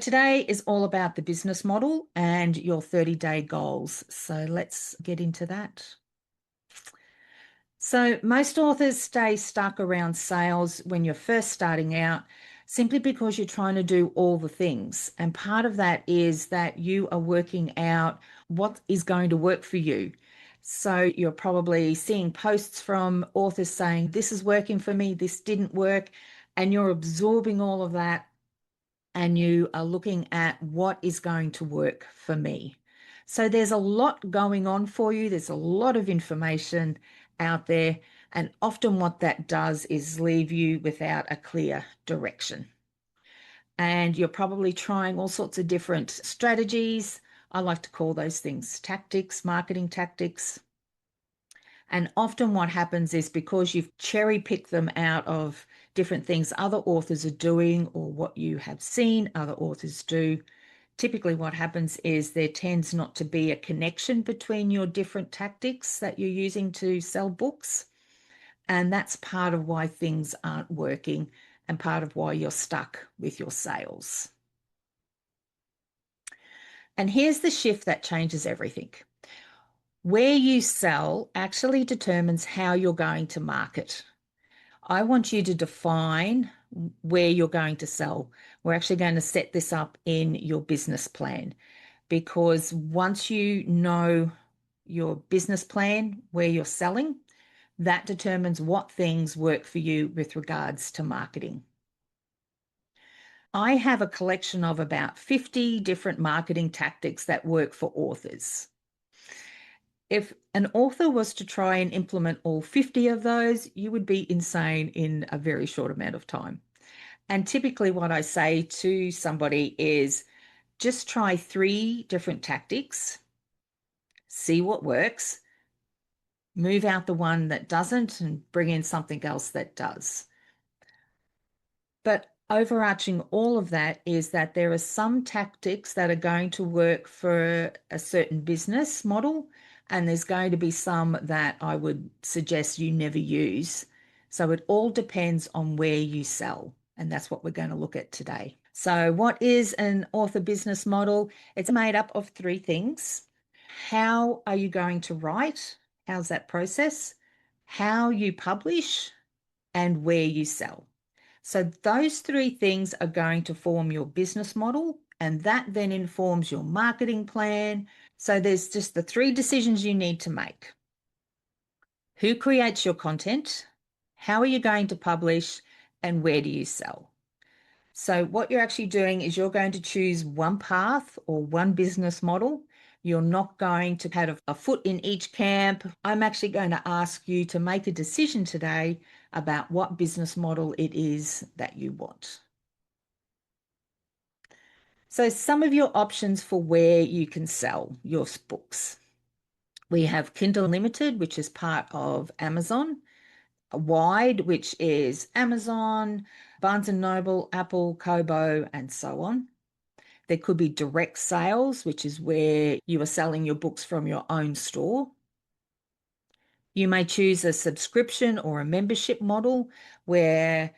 Today is all about the business model and your 30-day goals. So let's get into that. So most authors stay stuck around sales when you're first starting out simply because you're trying to do all the things. And part of that is that you are working out what is going to work for you. So you're probably seeing posts from authors saying, this is working for me, this didn't work, and you're absorbing all of that and you are looking at what is going to work for me. So there's a lot going on for you. There's a lot of information out there. And often what that does is leave you without a clear direction. And you're probably trying all sorts of different strategies. I like to call those things tactics, marketing tactics. And often what happens is because you've cherry picked them out of different things other authors are doing or what you have seen other authors do, typically what happens is there tends not to be a connection between your different tactics that you're using to sell books. And that's part of why things aren't working and part of why you're stuck with your sales. And here's the shift that changes everything. Where you sell actually determines how you're going to market. I want you to define where you're going to sell. We're actually going to set this up in your business plan because once you know your business plan, where you're selling, that determines what things work for you with regards to marketing. I have a collection of about 50 different marketing tactics that work for authors. If an author was to try and implement all 50 of those, you would be insane in a very short amount of time. And typically, what I say to somebody is just try 3 different tactics, see what works, move out the one that doesn't, and bring in something else that does. But overarching all of that is that there are some tactics that are going to work for a certain business model, and there's going to be some that I would suggest you never use. So it all depends on where you sell, and that's what we're going to look at today. So what is an author business model? It's made up of 3 things. How are you going to write? How's that process? How you publish and where you sell. So those 3 things are going to form your business model, and that then informs your marketing plan. So there's just the 3 decisions you need to make. Who creates your content? How are you going to publish? And where do you sell? So what you're actually doing is you're going to choose one path or one business model. You're not going to have a foot in each camp. I'm actually going to ask you to make a decision today about what business model it is that you want. So some of your options for where you can sell your books. We have Kindle Unlimited, which is part of Amazon. Wide, which is Amazon, Barnes& Noble, Apple, Kobo, and so on. There could be direct sales, which is where you are selling your books from your own store. You may choose a subscription or a membership model where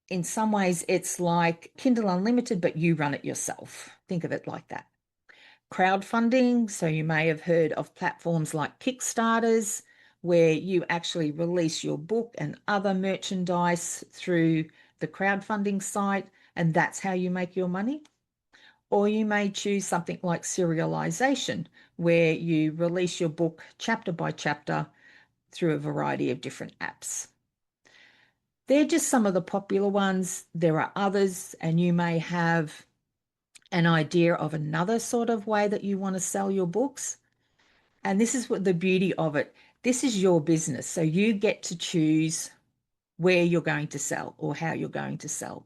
in some ways it's like Kindle Unlimited, but you run it yourself. Think of it like that. Crowdfunding, so you may have heard of platforms like Kickstarters, where you actually release your book and other merchandise through the crowdfunding site, and that's how you make your money. Or you may choose something like serialization, where you release your book chapter by chapter through a variety of different apps. They're just some of the popular ones. There are others, and you may have an idea of another sort of way that you want to sell your books. And this is what the beauty of it. This is your business. So you get to choose where you're going to sell or how you're going to sell.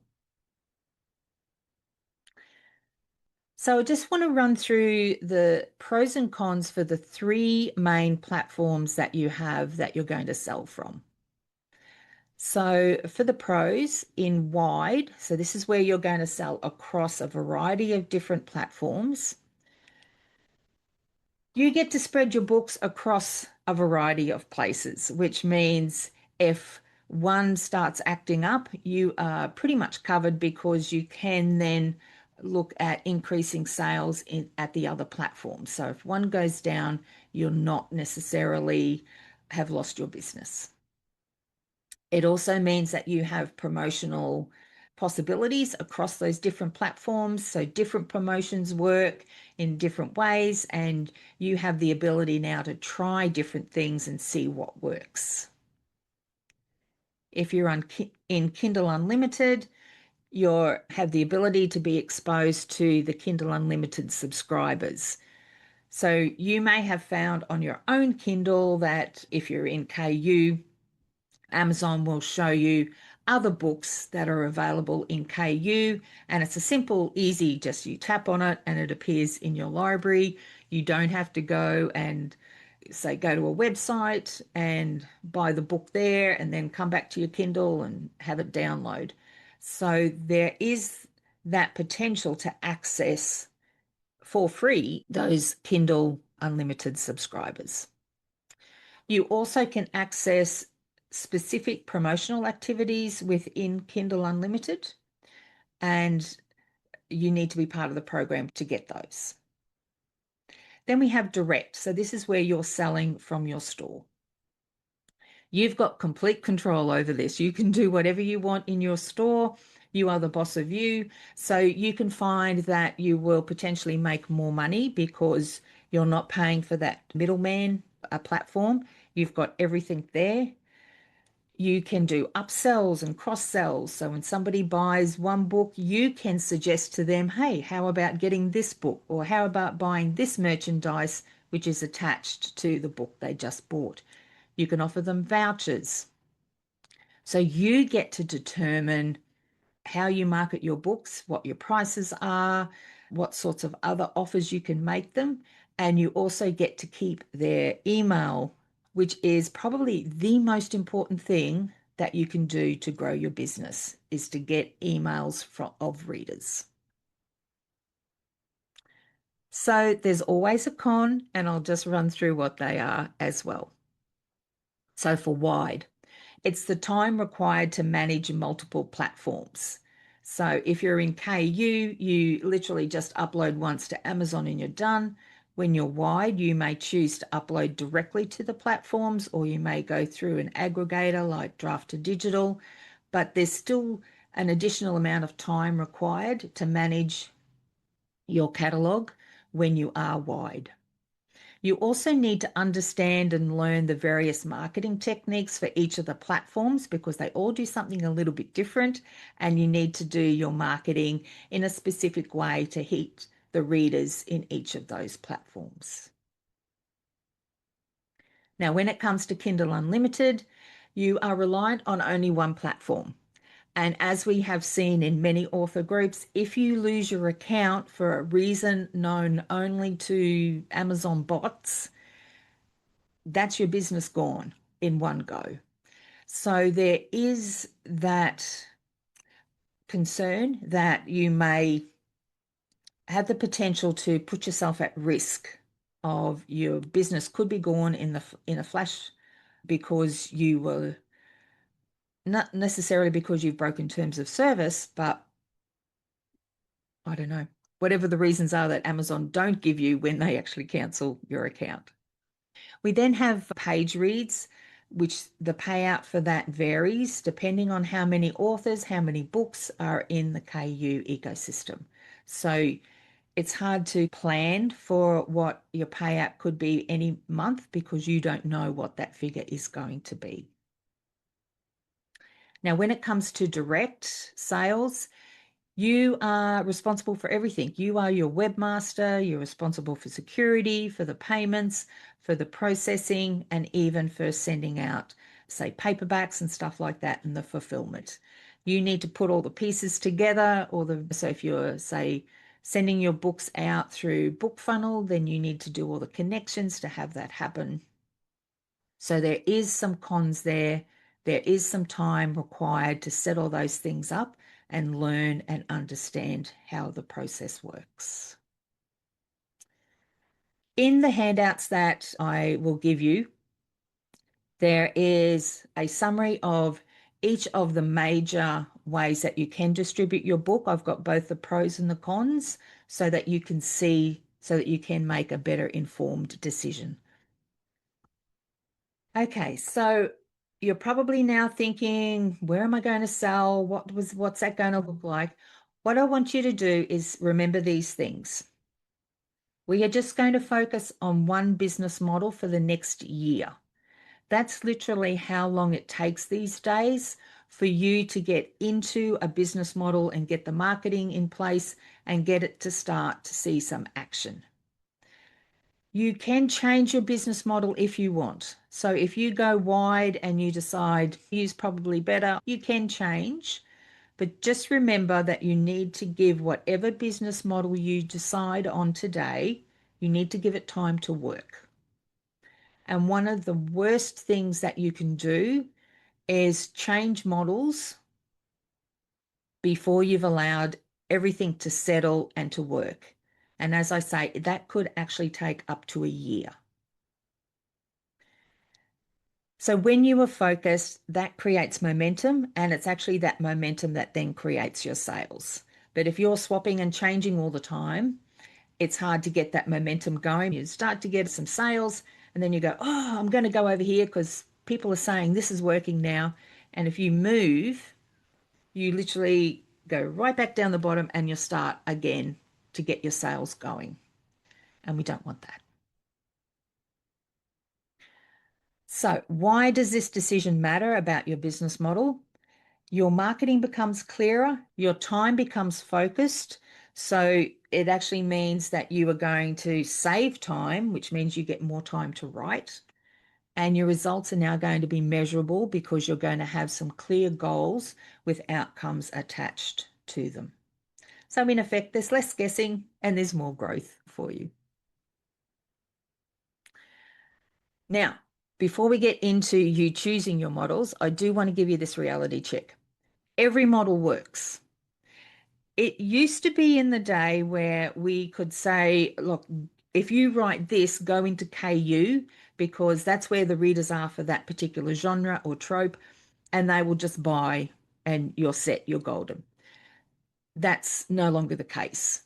So I just want to run through the pros and cons for the 3 main platforms that you have that you're going to sell from. So for the pros in wide, so this is where you're going to sell across a variety of different platforms. You get to spread your books across a variety of places, which means if one starts acting up, you are pretty much covered because you can then look at increasing sales at the other platforms. So if one goes down, you'll not necessarily have lost your business. It also means that you have promotional possibilities across those different platforms. So different promotions work in different ways, and you have the ability now to try different things and see what works. If you're in Kindle Unlimited, you have the ability to be exposed to the Kindle Unlimited subscribers. So you may have found on your own Kindle that if you're in KU, Amazon will show you other books that are available in KU, and it's a simple, easy, just you tap on it and it appears in your library. You don't have to go and say go to a website and buy the book there and then come back to your Kindle and have it download. So there is that potential to access for free those Kindle Unlimited subscribers. You also can access specific promotional activities within Kindle Unlimited, and you need to be part of the program to get those. Then we have direct. So this is where you're selling from your store. You've got complete control over this. You can do whatever you want in your store. You are the boss of you. So you can find that you will potentially make more money because you're not paying for that middleman, a platform. You've got everything there. You can do upsells and cross sells. So when somebody buys one book, you can suggest to them, hey, how about getting this book? Or how about buying this merchandise, which is attached to the book they just bought? You can offer them vouchers. So you get to determine how you market your books, what your prices are, what sorts of other offers you can make them. And you also get to keep their email, which is probably the most important thing that you can do to grow your business, is to get emails of readers. So there's always a con, and I'll just run through what they are as well. So for wide, it's the time required to manage multiple platforms. So if you're in KU, you literally just upload once to Amazon and you're done. When you're wide, you may choose to upload directly to the platforms, or you may go through an aggregator like Draft2Digital, but there's still an additional amount of time required to manage your catalog when you are wide. You also need to understand and learn the various marketing techniques for each of the platforms because they all do something a little bit different, and you need to do your marketing in a specific way to hit the readers in each of those platforms. Now, when it comes to Kindle Unlimited, you are reliant on only one platform. And as we have seen in many author groups, if you lose your account for a reason known only to Amazon bots, that's your business gone in one go. So there is that concern that you may have the potential to put yourself at risk of your business could be gone in a flash because you were not necessarily because you've broken terms of service, but I don't know, whatever the reasons are that Amazon don't give you when they actually cancel your account. We then have page reads, which the payout for that varies depending on how many authors, how many books are in the KU ecosystem. So it's hard to plan for what your payout could be any month because you don't know what that figure is going to be. Now, when it comes to direct sales, you are responsible for everything. You are your webmaster, you're responsible for security, for the payments, for the processing, and even for sending out, say, paperbacks and stuff like that, and the fulfillment. You need to put all the pieces together, so if you're, say, sending your books out through BookFunnel, then you need to do all the connections to have that happen. So there is some cons there. There is some time required to set all those things up and learn and understand how the process works. In the handouts that I will give you, there is a summary of each of the major ways that you can distribute your book. I've got both the pros and the cons so that you can see, so that you can make a better informed decision. Okay, so you're probably now thinking, where am I going to sell? What's that going to look like? What I want you to do is remember these things. We are just going to focus on one business model for the next year. That's literally how long it takes these days for you to get into a business model and get the marketing in place and get it to start to see some action. You can change your business model if you want. So if you go wide and you decide use probably better, you can change. But just remember that you need to give whatever business model you decide on today, you need to give it time to work. And one of the worst things that you can do is change models before you've allowed everything to settle and to work. And as I say, that could actually take up to a year. So when you are focused, that creates momentum, and it's actually that momentum that then creates your sales. But if you're swapping and changing all the time, it's hard to get that momentum going. You start to get some sales, and then you go, oh, I'm going to go over here because people are saying this is working now. And if you move, you literally go right back down the bottom and you start again to get your sales going. And we don't want that. So, why does this decision matter about your business model? Your marketing becomes clearer, your time becomes focused. So, it actually means that you are going to save time, which means you get more time to write. And your results are now going to be measurable because you're going to have some clear goals with outcomes attached to them. So, in effect, there's less guessing and there's more growth for you. Now, before we get into you choosing your models, I do want to give you this reality check. Every model works. It used to be in the day where we could say, look, if you write this, go into KU because that's where the readers are for that particular genre or trope, and they will just buy and you're set, you're golden. That's no longer the case.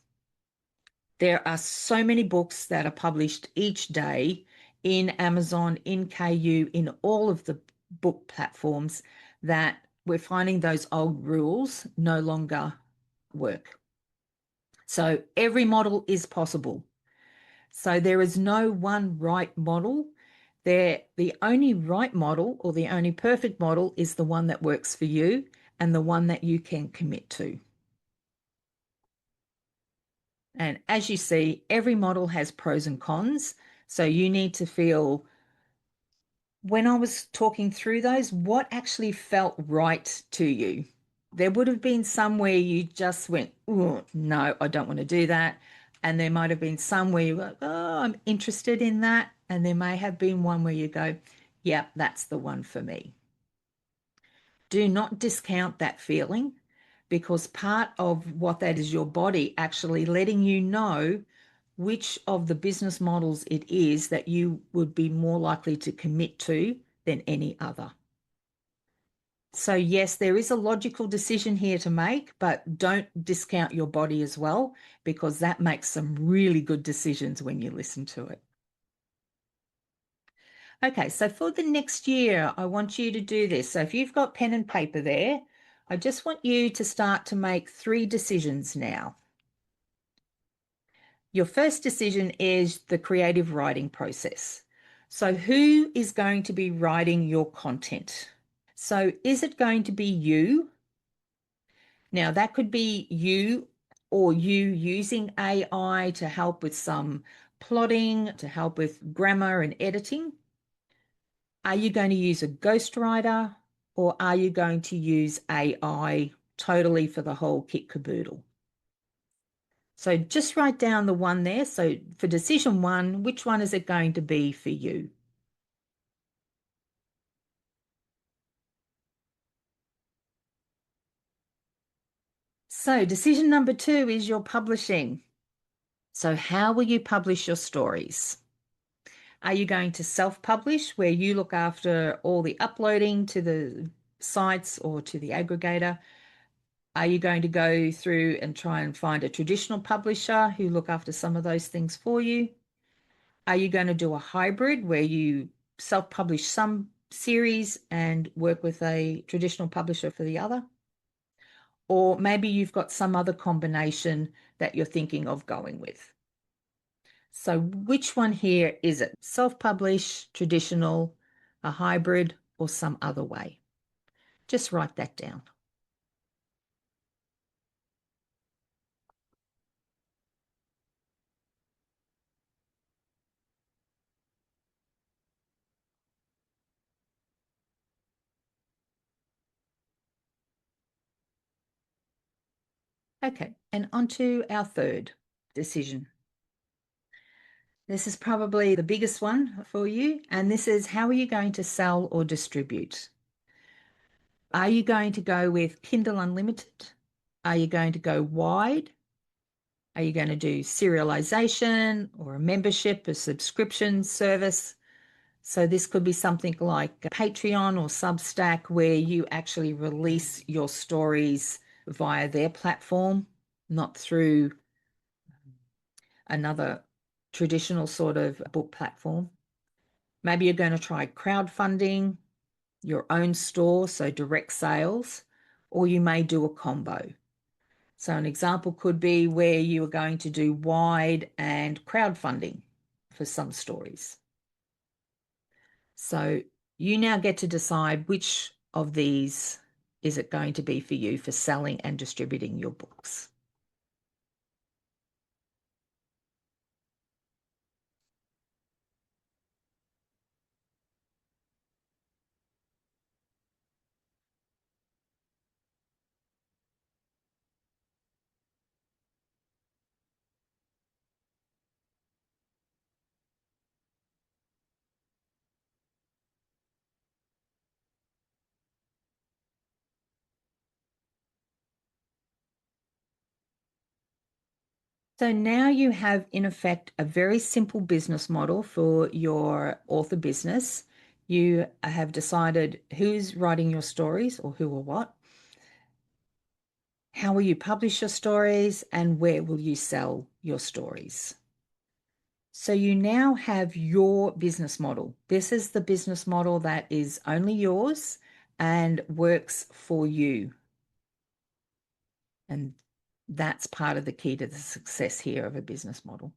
There are so many books that are published each day in Amazon, in KU, in all of the book platforms that we're finding those old rules no longer work. So every model is possible. So there is no one right model. The only right model or the only perfect model is the one that works for you and the one that you can commit to. And as you see, every model has pros and cons. So you need to feel, when I was talking through those, what actually felt right to you? There would have been some where you just went, oh, no, I don't want to do that. And there might have been some where you go, oh, I'm interested in that. And there may have been one where you go, yeah, that's the one for me. Do not discount that feeling because part of what that is your body actually letting you know which of the business models it is that you would be more likely to commit to than any other. So, yes, there is a logical decision here to make, but don't discount your body as well, because that makes some really good decisions when you listen to it. Okay, so for the next year, I want you to do this. So if you've got pen and paper there, I just want you to start to make 3 decisions now. Your first decision is the creative writing process. So who is going to be writing your content? So is it going to be you? Now that could be you or you using AI to help with some plotting, to help with grammar and editing. Are you going to use a ghostwriter or are you going to use AI totally for the whole kit caboodle? So just write down the one there. So for decision 1, which one is it going to be for you? So decision number 2 is your publishing. So how will you publish your stories? Are you going to self-publish where you look after all the uploading to the sites or to the aggregator? Are you going to go through and try and find a traditional publisher who look after some of those things for you? Are you going to do a hybrid where you self-publish some series and work with a traditional publisher for the other? Or maybe you've got some other combination that you're thinking of going with. So which one here is it? Self-publish, traditional, a hybrid, or some other way? Just write that down. Okay, and on to our third decision. This is probably the biggest one for you, and this is how are you going to sell or distribute? Are you going to go with Kindle Unlimited? Are you going to go wide? Are you going to do serialization or a membership, a subscription service? So this could be something like Patreon or Substack, where you actually release your stories via their platform, not through another traditional sort of book platform. Maybe you're going to try crowdfunding, your own store, so direct sales, or you may do a combo. So an example could be where you are going to do wide and crowdfunding for some stories. So you now get to decide which of these is it going to be for you for selling and distributing your books. So now you have, in effect, a very simple business model for your author business. You have decided who's writing your stories or who or what. How will you publish your stories and where will you sell your stories? So you now have your business model. This is the business model that is only yours and works for you. And that's part of the key to the success here of a business model.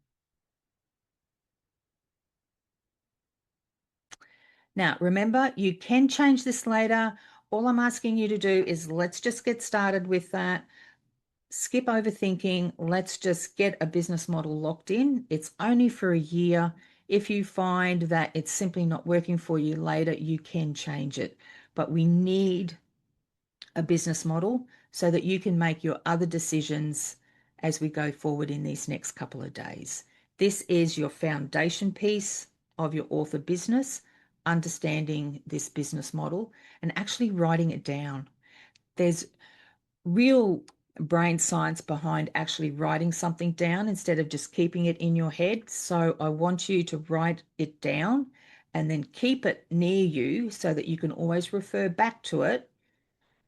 Now, remember, you can change this later. All I'm asking you to do is let's just get started with that. Skip overthinking. Let's just get a business model locked in. It's only for a year. If you find that it's simply not working for you later, you can change it. But we need a business model so that you can make your other decisions as we go forward in these next couple of days. This is your foundation piece of your author business, understanding this business model and actually writing it down. There's real brain science behind actually writing something down instead of just keeping it in your head. So I want you to write it down and then keep it near you so that you can always refer back to it.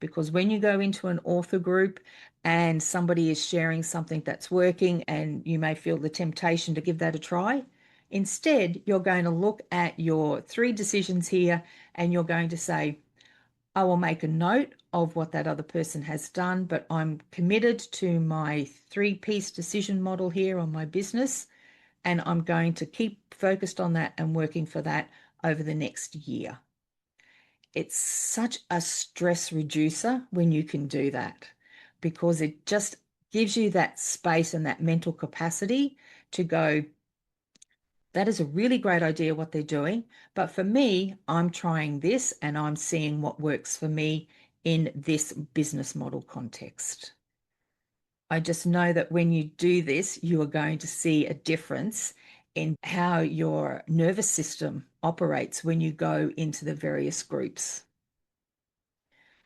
Because when you go into an author group and somebody is sharing something that's working and you may feel the temptation to give that a try, instead, you're going to look at your 3 decisions here and you're going to say, I will make a note of what that other person has done, but I'm committed to my 3-piece decision model here on my business, and I'm going to keep focused on that and working for that over the next year. It's such a stress reducer when you can do that because it just gives you that space and that mental capacity to go, that is a really great idea what they're doing. But for me, I'm trying this and I'm seeing what works for me in this business model context. I just know that when you do this, you are going to see a difference in how your nervous system operates when you go into the various groups.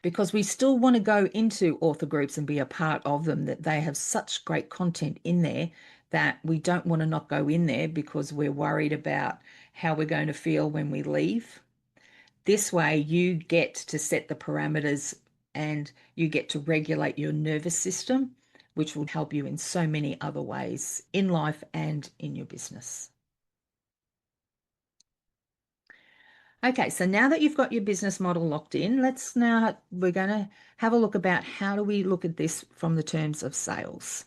Because we still want to go into author groups and be a part of them, that they have such great content in there that we don't want to not go in there because we're worried about how we're going to feel when we leave. This way, you get to set the parameters and you get to regulate your nervous system, which will help you in so many other ways in life and in your business. Okay, so now that you've got your business model locked in, we're going to have a look about how do we look at this from the terms of sales.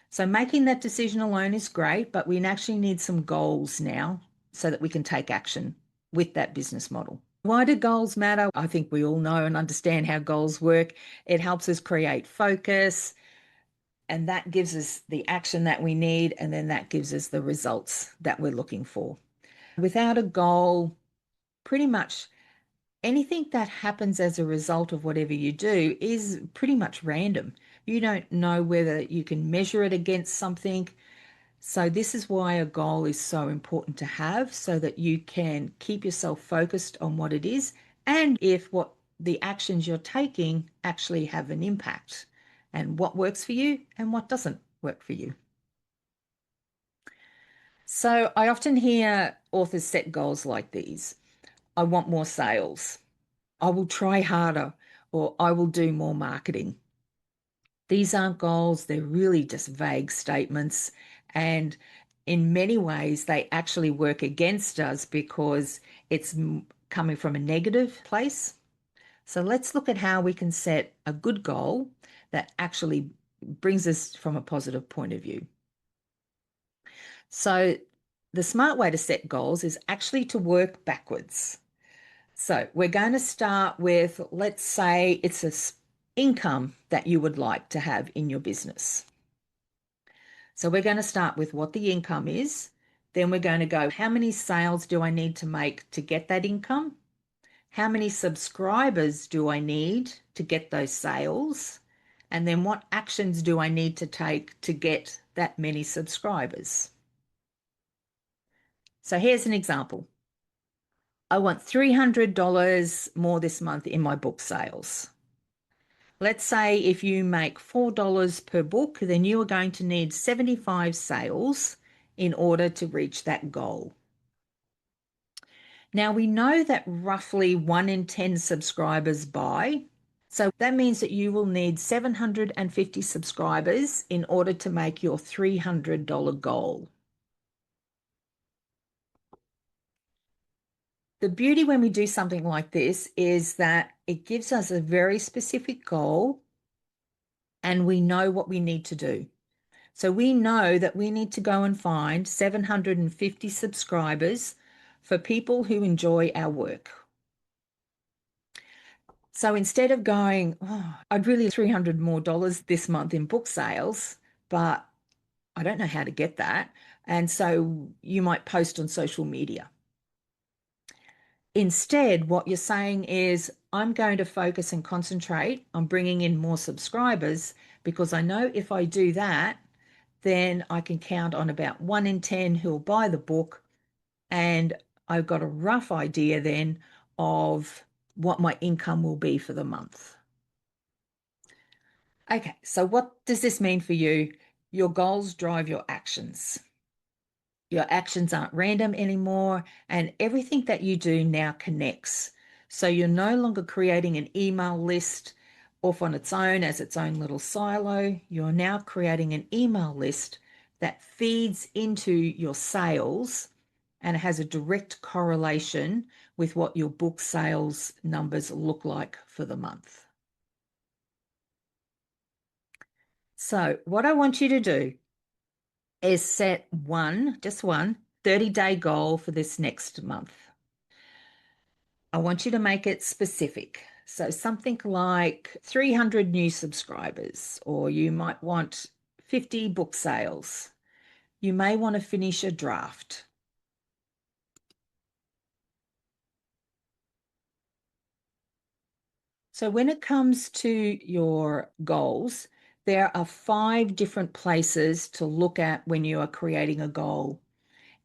So making that decision alone is great, but we actually need some goals now so that we can take action with that business model. Why do goals matter? I think we all know and understand how goals work. It helps us create focus, and that gives us the action that we need, and then that gives us the results that we're looking for. Without a goal, pretty much anything that happens as a result of whatever you do is pretty much random. You don't know whether you can measure it against something. So this is why a goal is so important to have, so that you can keep yourself focused on what it is and if what the actions you're taking actually have an impact and what works for you and what doesn't work for you. So I often hear authors set goals like these. I want more sales. I will try harder, or I will do more marketing. These aren't goals, they're really just vague statements. And in many ways, they actually work against us because it's coming from a negative place. So let's look at how we can set a good goal that actually brings us from a positive point of view. So the smart way to set goals is actually to work backwards. So we're going to start with, let's say it's an income that you would like to have in your business. So we're going to start with what the income is. Then we're going to go, how many sales do I need to make to get that income? How many subscribers do I need to get those sales? And then what actions do I need to take to get that many subscribers? So here's an example. I want $300 more this month in my book sales. Let's say if you make $4 per book, then you are going to need 75 sales in order to reach that goal. Now we know that roughly 1 in 10 subscribers buy. So that means that you will need 750 subscribers in order to make your $300 goal. The beauty when we do something like this is that it gives us a very specific goal and we know what we need to do. So we know that we need to go and find 750 subscribers for people who enjoy our work. So instead of going, oh, I'd really $300 more this month in book sales, but I don't know how to get that. And so you might post on social media. Instead, what you're saying is, I'm going to focus and concentrate on bringing in more subscribers because I know if I do that, then I can count on about 1 in 10 who will buy the book. And I've got a rough idea then of what my income will be for the month. Okay, so what does this mean for you? Your goals drive your actions. Your actions aren't random anymore, and everything that you do now connects. So you're no longer creating an email list off on its own as its own little silo. You're now creating an email list that feeds into your sales and has a direct correlation with what your book sales numbers look like for the month. So what I want you to do is set just one 30-day goal for this next month. I want you to make it specific. So something like 300 new subscribers, or you might want 50 book sales. You may want to finish a draft. So when it comes to your goals, there are 5 different places to look at when you are creating a goal.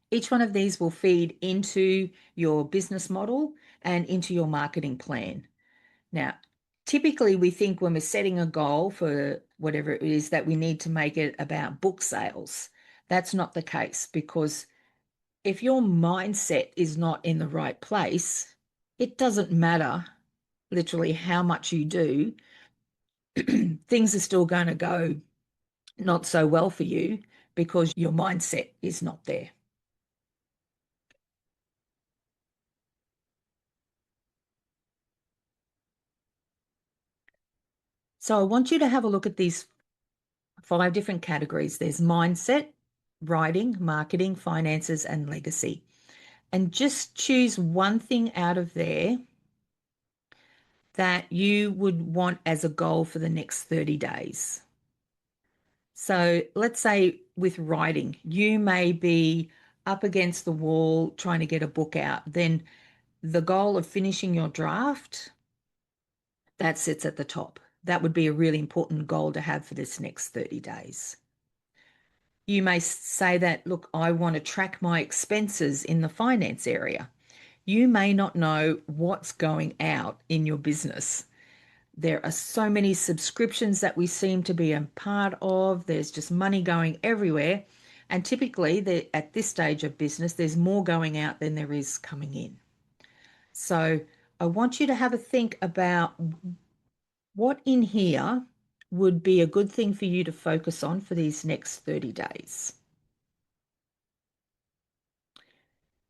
Each one of these will feed into your business model and into your marketing plan. Now, typically we think when we're setting a goal for whatever it is that we need to make it about book sales. That's not the case because if your mindset is not in the right place, It doesn't matter literally how much you do, things are still going to go not so well for you because your mindset is not there. So I want you to have a look at these 5 different categories. There's mindset, writing, marketing, finances, and legacy. And just choose one thing out of there that you would want as a goal for the next 30 days. So let's say with writing, you may be up against the wall trying to get a book out. Then the goal of finishing your draft, that sits at the top. That would be a really important goal to have for this next 30 days. You may say that, look, I want to track my expenses in the finance area. You may not know what's going out in your business. There are so many subscriptions that we seem to be a part of. There's just money going everywhere. And typically, at this stage of business, there's more going out than there is coming in. So I want you to have a think about what in here would be a good thing for you to focus on for these next 30 days.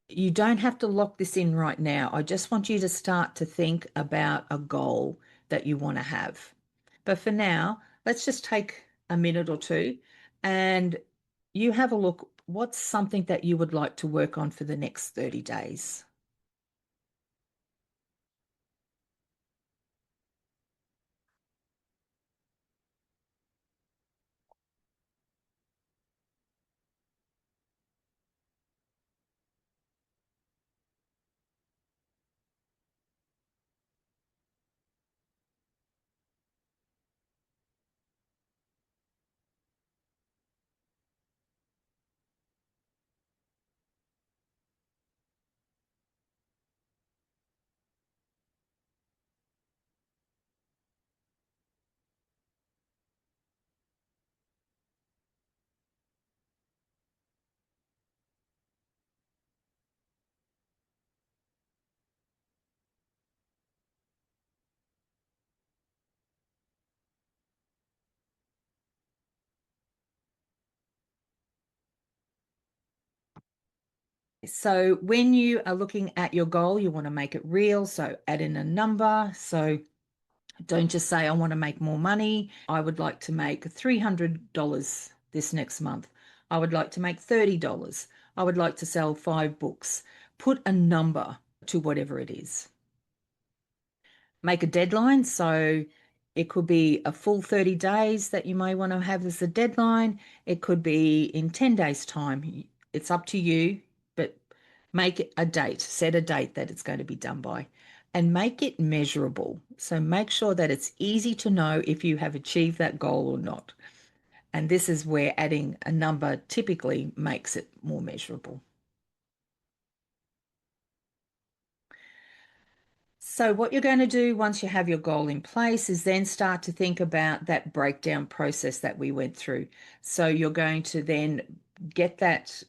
You don't have to lock this in right now. I just want you to start to think about a goal that you want to have. But for now, let's just take a minute or two and you have a look. What's something that you would like to work on for the next 30 days? So when you are looking at your goal, you want to make it real. So add in a number. So don't just say, I want to make more money. I would like to make $300 this next month. I would like to make $30. I would like to sell 5 books. Put a number to whatever it is. Make a deadline. So it could be a full 30 days that you may want to have as a deadline. It could be in 10 days' time. It's up to you, but make it a date, set a date that it's going to be done by, and make it measurable. So make sure that it's easy to know if you have achieved that goal or not. And this is where adding a number typically makes it more measurable. So, what you're going to do once you have your goal in place is then start to think about that breakdown process that we went through. So, you're going to then get that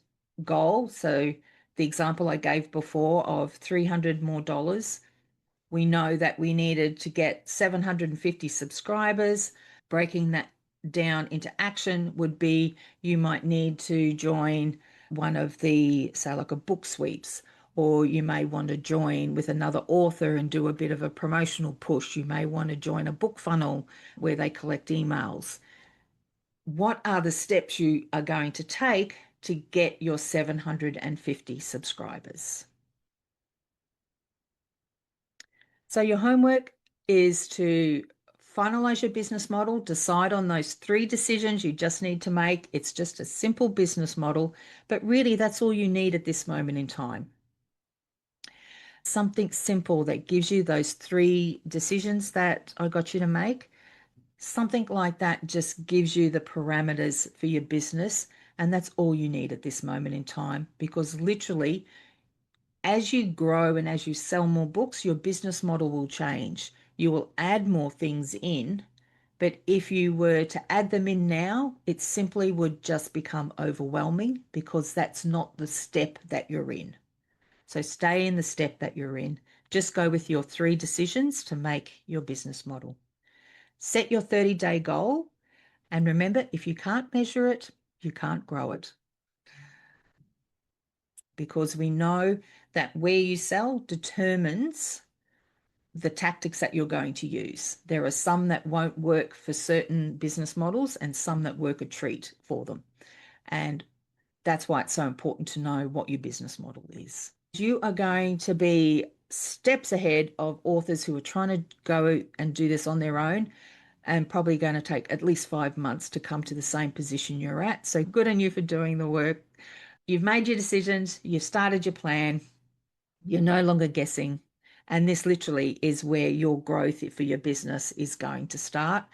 goal. So, the example I gave before of $300 more dollars, we know that we needed to get 750 subscribers. Breaking that down into action would be you might need to join one of the, say, like a book sweeps, or you may want to join with another author and do a bit of a promotional push. You may want to join a book funnel where they collect emails. What are the steps you are going to take to get your 750 subscribers? So your homework is to finalize your business model, decide on those 3 decisions you just need to make. It's just a simple business model, but really that's all you need at this moment in time. Something simple that gives you those 3 decisions that I got you to make. Something like that just gives you the parameters for your business, and that's all you need at this moment in time, because literally as you grow and as you sell more books, your business model will change. You will add more things in, but if you were to add them in now, it simply would just become overwhelming because that's not the step that you're in. So stay in the step that you're in. Just go with your 3 decisions to make your business model. Set your 30-day goal. And remember, if you can't measure it, you can't grow it. Because we know that where you sell determines the tactics that you're going to use. There are some that won't work for certain business models and some that work a treat for them. And that's why it's so important to know what your business model is. You are going to be steps ahead of authors who are trying to go and do this on their own and probably going to take at least 5 months to come to the same position you're at. So good on you for doing the work. You've made your decisions, you've started your plan, you're no longer guessing. And this literally is where your growth for your business is going to start.